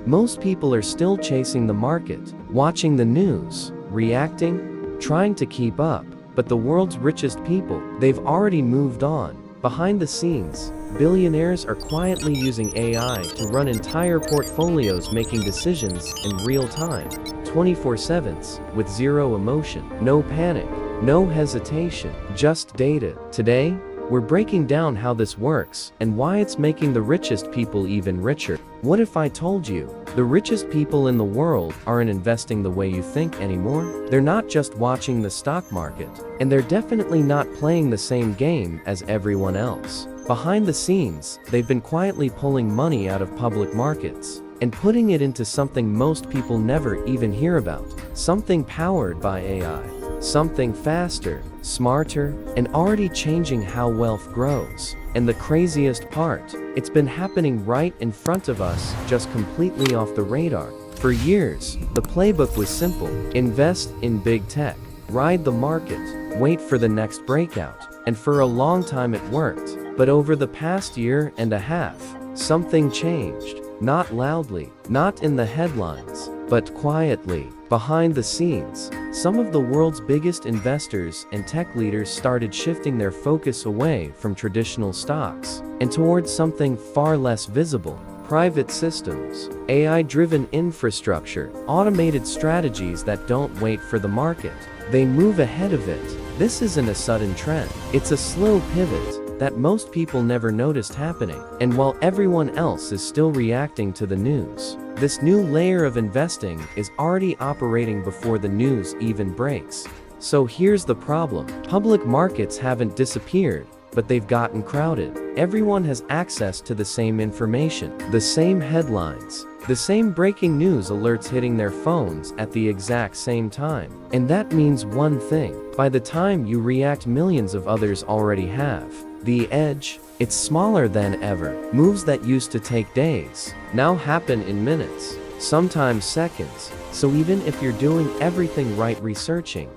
Most people are still chasing the market, watching the news, reacting, trying to keep up. But the world's richest people, they've already moved on. Behind the scenes, billionaires are quietly using AI to run entire portfolios, making decisions in real time, 24/7, with zero emotion, no panic, no hesitation, just data. Today, we're breaking down how this works and why it's making the richest people even richer. What if I told you the richest people in the world aren't investing the way you think anymore? They're not just watching the stock market, and they're definitely not playing the same game as everyone else. Behind the scenes, they've been quietly pulling money out of public markets and putting it into something most people never even hear about, something powered by AI. Something faster, smarter, and already changing how wealth grows. And the craziest part, it's been happening right in front of us, just completely off the radar. For years, the playbook was simple: invest in big tech, ride the market, wait for the next breakout. And for a long time it worked. But over the past year and a half, something changed. Not loudly, not in the headlines, but quietly, behind the scenes. Some of the world's biggest investors and tech leaders started shifting their focus away from traditional stocks and towards something far less visible: private systems, AI-driven infrastructure, automated strategies that don't wait for the market. They move ahead of it. This isn't a sudden trend. It's a slow pivot that most people never noticed happening. And while everyone else is still reacting to the news, this new layer of investing is already operating before the news even breaks. So here's the problem. Public markets haven't disappeared, but they've gotten crowded. Everyone has access to the same information, the same headlines, the same breaking news alerts hitting their phones at the exact same time. And that means one thing: by the time you react, millions of others already have. The edge, it's smaller than ever. Moves that used to take days now happen in minutes, sometimes seconds. So even if you're doing everything right, researching,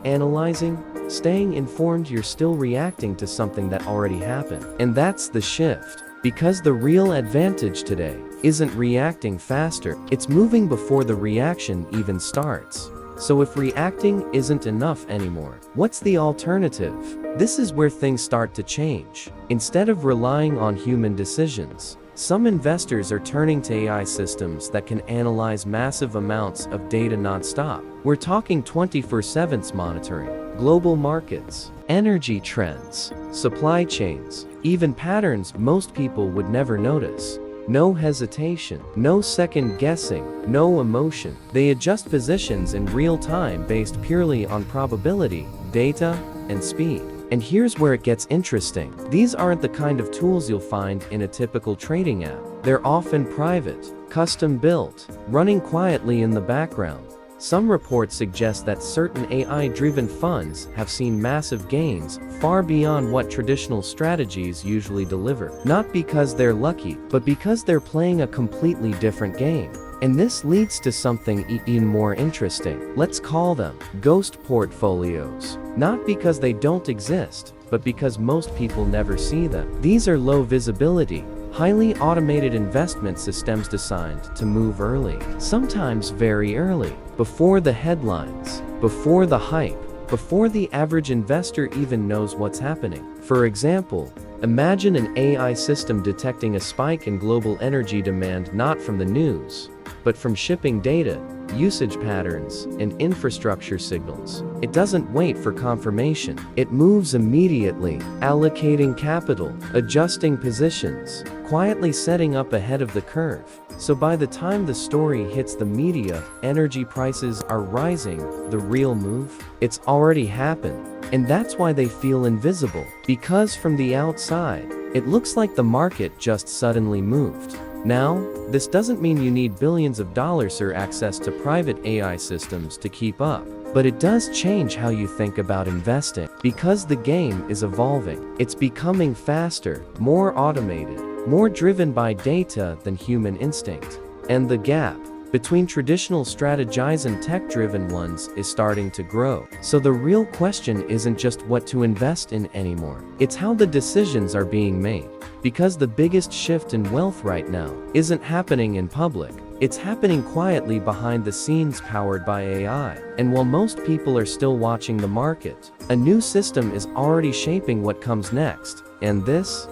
analyzing, staying informed, you're still reacting to something that already happened. And that's the shift. Because the real advantage today isn't reacting faster, it's moving before the reaction even starts. So if reacting isn't enough anymore, what's the alternative? This is where things start to change. Instead of relying on human decisions, some investors are turning to AI systems that can analyze massive amounts of data non-stop. We're talking 24/7 monitoring, global markets, energy trends, supply chains, even patterns most people would never notice. No hesitation, no second guessing, no emotion. They adjust positions in real time based purely on probability, data, and speed. And here's where it gets interesting. These aren't the kind of tools you'll find in a typical trading app. They're often private, custom built, running quietly in the background. Some reports suggest that certain AI-driven funds have seen massive gains, far beyond what traditional strategies usually deliver. Not because they're lucky, but because they're playing a completely different game. And this leads to something even more interesting. Let's call them ghost portfolios. Not because they don't exist, but because most people never see them. These are low visibility, highly automated investment systems designed to move early, sometimes very early, before the headlines, before the hype, before the average investor even knows what's happening. For example, imagine an AI system detecting a spike in global energy demand not from the news, but from shipping data, usage patterns, and infrastructure signals. It doesn't wait for confirmation. It moves immediately, allocating capital, adjusting positions, quietly setting up ahead of the curve. So by the time the story hits the media, energy prices are rising. The real move? It's already happened. And that's why they feel invisible. Because from the outside, it looks like the market just suddenly moved. Now, this doesn't mean you need billions of dollars or access to private AI systems to keep up. But it does change how you think about investing. Because the game is evolving. It's becoming faster, more automated, more driven by data than human instinct. And the gap between traditional strategies and tech-driven ones is starting to grow. So the real question isn't just what to invest in anymore. It's how the decisions are being made. Because the biggest shift in wealth right now isn't happening in public, It's happening quietly behind the scenes, powered by AI. And while most people are still watching the market, a new system is already shaping what comes next. And this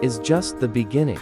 is just the beginning.